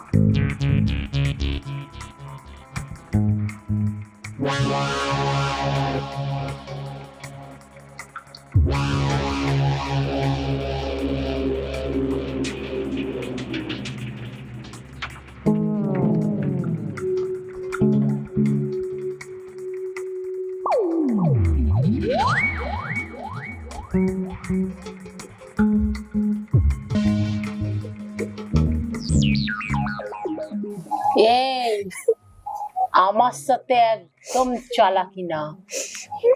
এই আমার সাথে একদম চালাকি না।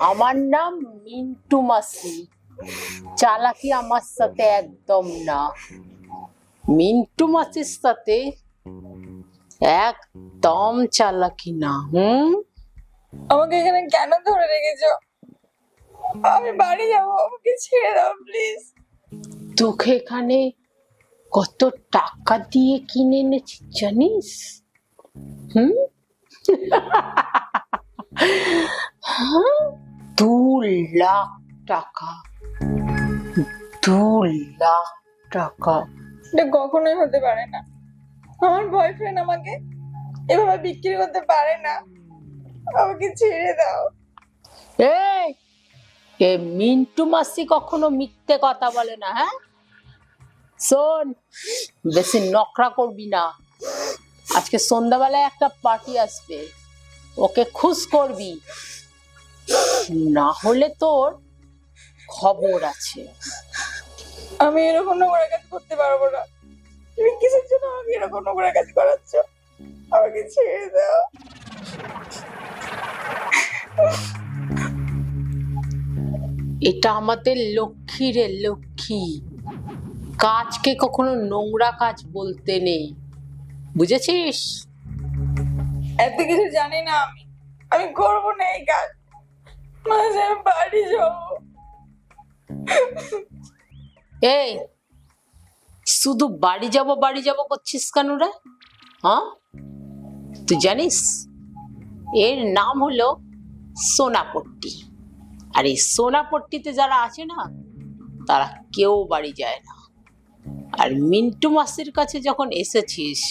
আমার নাম মিন্টু মাসি। চালাকি আমার সাথে একদম না। মিন্টু মাসির সাথে একদম চালাকি না। আমাকে এখানে কেন ধরে রেখেছো? আমি বাড়ি যাবো, আমাকে ছেড়ে দাও প্লিজ। তোকে এখানে কত টাকা দিয়ে কিনে এনেছি জানিস? 2 লাখ টাকা। 2 লাখ টাকা। এটা কখনোই হতে পারে না। আমার বয়ফ্রেন্ড আমাকে এভাবে বিক্রি করতে পারে না। আমাকে ছেড়ে দাও। এই এ মিন্টু মাসি কখনো মিথ্যে কথা বলে না। হ্যাঁ শোন, বেশি নকরা করবি না। আজকে সন্ধ্যাবেলায় একটা পার্টি আসবে, ওকে খুশ করবি, না হলে তোর খবর আছে। আমি এরকম নোংরা কাজ করতে পারবো না। তুমি কিসের জন্য আমাকে এরকম নোংরা কাজ করাচ্ছ? আমাকে ছেড়ে দাও। এটা আমাদের লক্ষ্মী রে, লক্ষ্মী। কাজকে কখনো নোংরা কাজ বলতে নেই, বুঝেছিস? এত কিছু জানি না আমি। আমি করবো না এই কাজ। মাঝে আমি বাড়ি যাবো। এই শুধু বাড়ি যাব করছিস কেন রে? হ্যাঁ, তুই জানিস এর নাম হলো সোনাপট্টি। আর এই সোনাপট্টিতে যারা আছে না, তারা কেউ বাড়ি যায় না। আর মিন্টু মাসির কাছে যখন এসেছিস,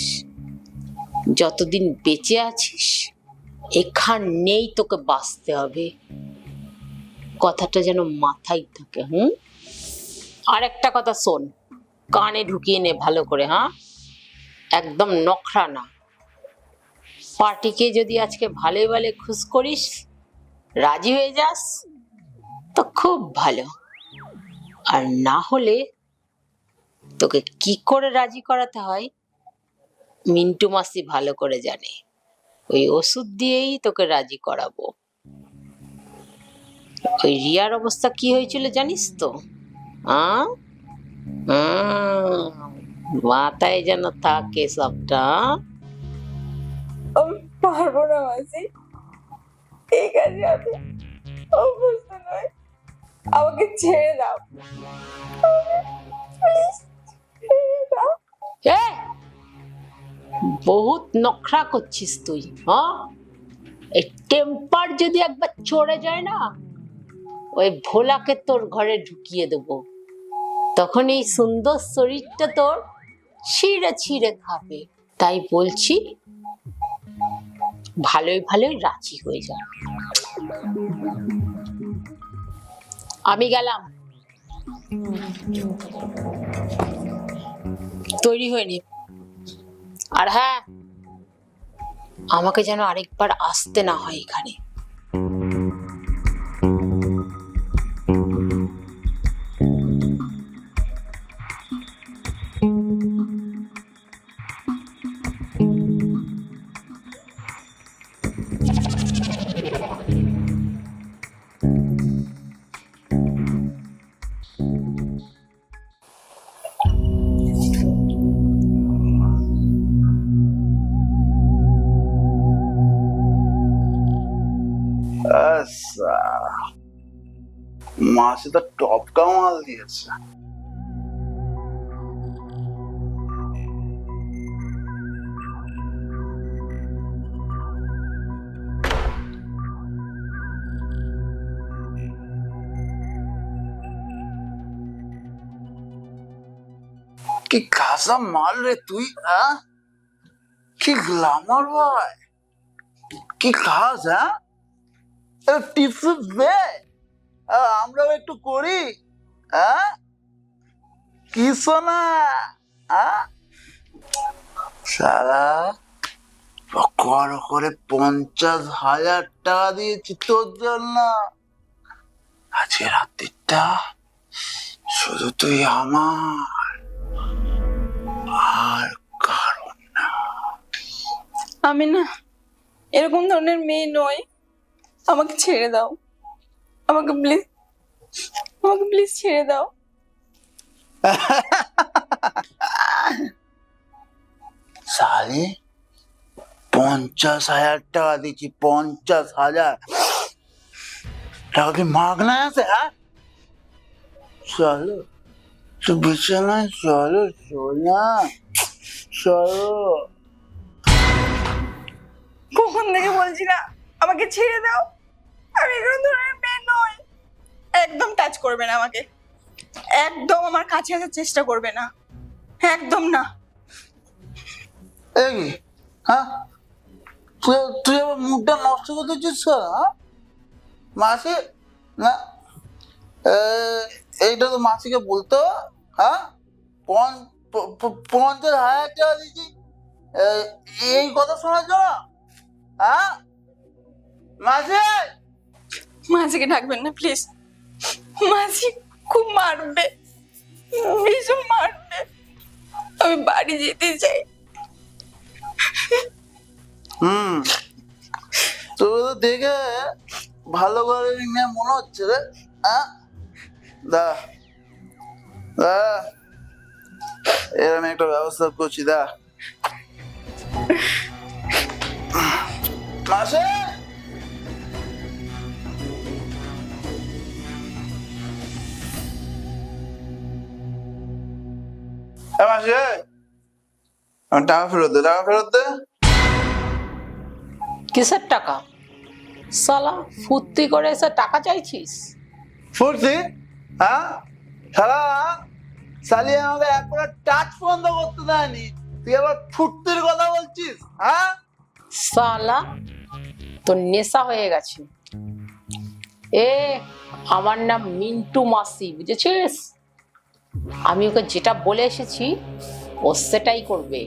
যতদিন বেঁচে আছিস এখানেই তোকে বাঁচতে হবে। কথাটা যেন মাথায় থাকে। আর একটা কথা শোন, কানে ঢুকিয়ে নে ভালো করে। হ্যাঁ, একদম নখরা না। পার্টিকে যদি আজকে ভালোই ভালো খুশ করিস, রাজি হয়ে যাস, তো খুব ভালো। আর না হলে তোকে কি করে রাজি করাতে হয় মিন্টু মাসি ভালো করে জানে। ওই ওষুধ দিয়েই তোকে রাজি করাবো। ওই রিয়ার অবস্থা কি হয়েছিল জানিস তো? আহ মাথায় যেন থাকে সবটা। আমি পারবো না মাসি, এই কাজে আমি অভ্যস্ত নই। আমাকে ছেড়ে দাও, প্লিজ ছেড়ে দাও। বহুত নখরা করছিস তুই। হ্যাঁ, এই টেম্পার যদি একবার চড়ে যায় না, ওই ভোলাকে তোর ঘরে ঢুকিয়ে দেবো। তখন এই সুন্দর শরীরটা তোর ছিঁড়ে ছিঁড়ে খাবে। তাই বলছি, ভালোই ভালোই রাজি হয়ে যা। আমি গেলাম, তৈরি হয়ে নি। আর হ্যাঁ, আমাকে যেন আরেকবার আসতে না হয় এখানে। মাসে তো টপকা মাল দিয়েছে। কি খাসা মাল রে তুই। কি গ্ল্যামার ভাই, কি খাস, হ্যাঁ? টিপস দে, আমরাও একটু করি, হ্যাঁ? কি শোনা, সারা করে 50,000 টাকা দিয়েছি তোর জন্য। আজকে রাত্রিটা শুধু তুই আমার, আর কারো। আমি না এরকম ধরনের মেয়ে নই, আমাকে ছেড়ে দাও, আমাকে প্লিজ ছেড়ে দাও। সালে 50,000 টাকা দিচ্ছি, 50,000 টাকা কি মাগনা আছে? হ্যাঁ, চলো তো বিছানায়, চলো সোনা, চলো। কখন থেকে বলছি না আমাকে ছেড়ে দাও, আমি এরকম ধরনের মেয়ে নই। একদম টাচ করবে না আমাকে, একদম আমার কাছে আসার চেষ্টা করবে না, একদম না। এই হ্যাঁ, তুই তুই আবার মুখটা নষ্ট করতে চাচ্ছিস, হ্যাঁ? মাসি না, এইটা তো মাসিকে বলতো, হ্যাঁ? 50,000 টাকা দিচ্ছি এই কথা শোনার জন্য, হ্যাঁ? মাসি, মাঝিকে ডাকবেন না প্লিজ, মাঝি খুব মারবে, ভীষণ মারবে। আমি বাড়ি যেতে চাই। তোর তো দেখে ভালো করে মেয়ে মনে হচ্ছে রে, হ্যাঁ? দা দা, এর আমি একটা ব্যবস্থা করছি, দা। মাসে মাসে, আমার টাকা ফেরত দে, টাকা ফেরত দে। কিসের টাকা? সালা ফুর্তি করে এসে টাকা চাইছিস? ফুর্তি, হ্যাঁ? সারা সালি আমাকে একবার টাচ বন্ধ করতে দেয়নি, তুই আবার ফুর্তির কথা বলছিস, হ্যাঁ? সালা তোর নেশা হয়ে গেছে। এ আমার নাম মিন্টু মাসি, বুঝেছিস? আমি ওকে যেটা বলে এসেছি ও সেটাই করবে।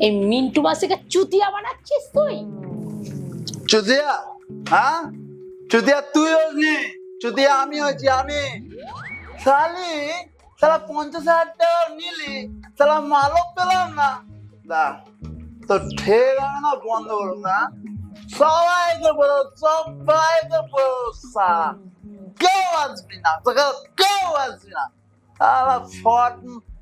এই মিন্টু মাসিকে চুতিয়া বানাচ্ছিস তুই? চুদিয়া, হ্যাঁ? চুদিয়া তুই হসনি, চুদিয়া আমি হয়েছি, আমি। শালি সালা 50,000 টাকা নিলি, সালা মালও পেলাম না। দা তো ঠিক আছে না, বন্ধ করুন না, সবাইকে বলো, সবাইকে বলো, সালা কেউ আসবি না, তোকে কেউ আসবি না, সালা ফট,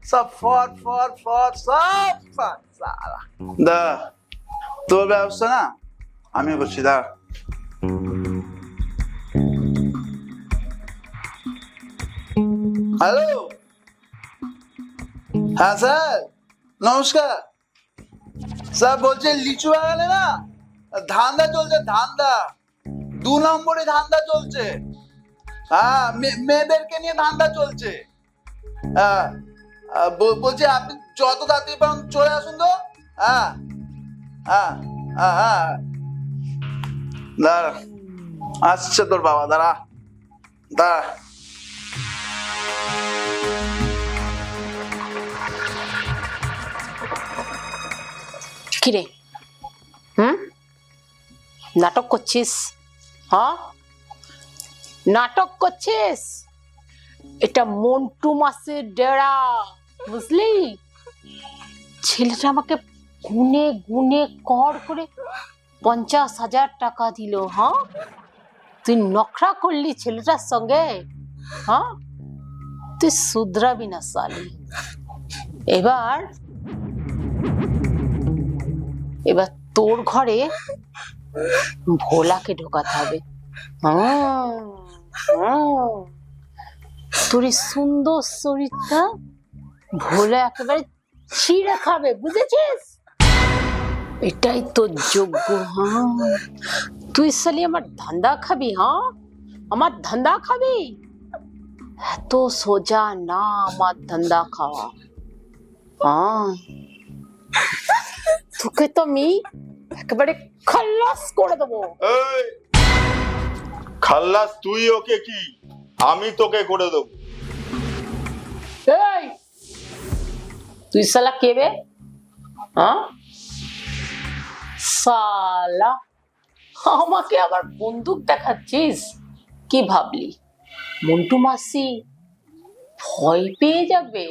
সব ফট ফট ফট সব ফট, সালা। দা তোর ব্যবস্থা না আমি করছি, দা। হ্যালো, হ্যাঁ স্যার, নমস্কার স্যার। বলছে লিচু বাগানে না ধান্দা চলছে, ধান্দা 2 নম্বরে ধান্দা চলছে, হ্যাঁ, মেয়েদেরকে নিয়ে ধান্দা চলছে, হ্যাঁ। বলছি আপনি যত তাড়াতাড়ি পারেন চলে আসুন তো, হ্যাঁ হ্যাঁ হ্যাঁ হ্যাঁ। দাঁড়া, আসছে তোর বাবা, দাঁড়া দাঁড়া। কিরে, নাটক করছিস? হ্যাঁ, নাটক করছিস? এটা মন্টু মাসির ডেরা, বুঝলি? ছেলেটা আমাকে গুনে গুনে কর করে 50,000 টাকা দিল। হ্যাঁ, তুই নখরা করলি ছেলেটার সঙ্গে, হ্যাঁ? তুই শুধরাবি না সালি। এবার তোর ঘরে ভোলাকে ঢোকাতে হবে। তোর এই সুন্দর শরীরটা ভোলা একেবারে ছিঁড়ে খাবে, বুঝেছিস? এটাই তোর যোগ্য। হ্যাঁ, তুই সালি আমার ধান্দা খাবি? হ্যাঁ, আমার ধান্দা খাবি? এত সোজা না আমার ধান্দা খাওয়া। হ্যাঁ, তোকে তো আমি একেবারে খালাস করে দেবো। এই খাল্লাস তুই ওকে কি আমি তোকে করে দেবো। এই তুই শালা কে বে? হ্যাঁ শালা আমাকে আবার বন্দুক দেখাচ্ছিস? কি ভাবলি মন্টু মাসি ভয় পেয়ে যাবে?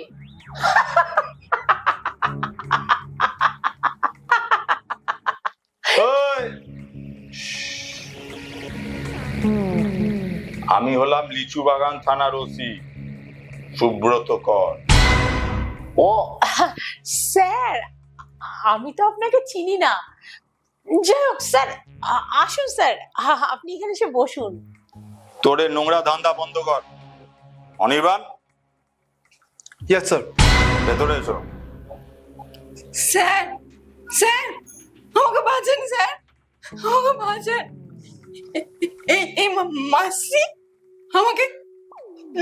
এই! আমি হলাম লিচু বাগান থানার ওসি সুব্রত কর। ও স্যার, আমি তো আপনাকে চিনি না। যাই হোক স্যার, আসুন স্যার, আপনি এখানে এসে বসুন। তোরে নোংরা ধান্দা বন্ধ কর। Anirban yes sir. ভেতরে এসো। স্যার স্যার আমাকে বাঁচান স্যার, আমাকে বাঁচান। এই মাসি আমাকে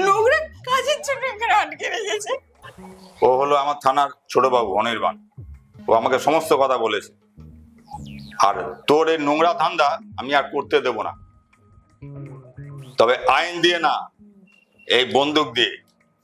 নোংরা কাজের জন্য এখানে আটকে রেখেছে। ও হলো আমার থানার ছোট বাবু অনির্বাণ। ও আমাকে সমস্ত কথা বলেছে। আর তোর এই নোংরা ধান্দা আমি আর করতে দেব না, তবে আইন দিয়ে না, এই বন্দুক দিয়ে।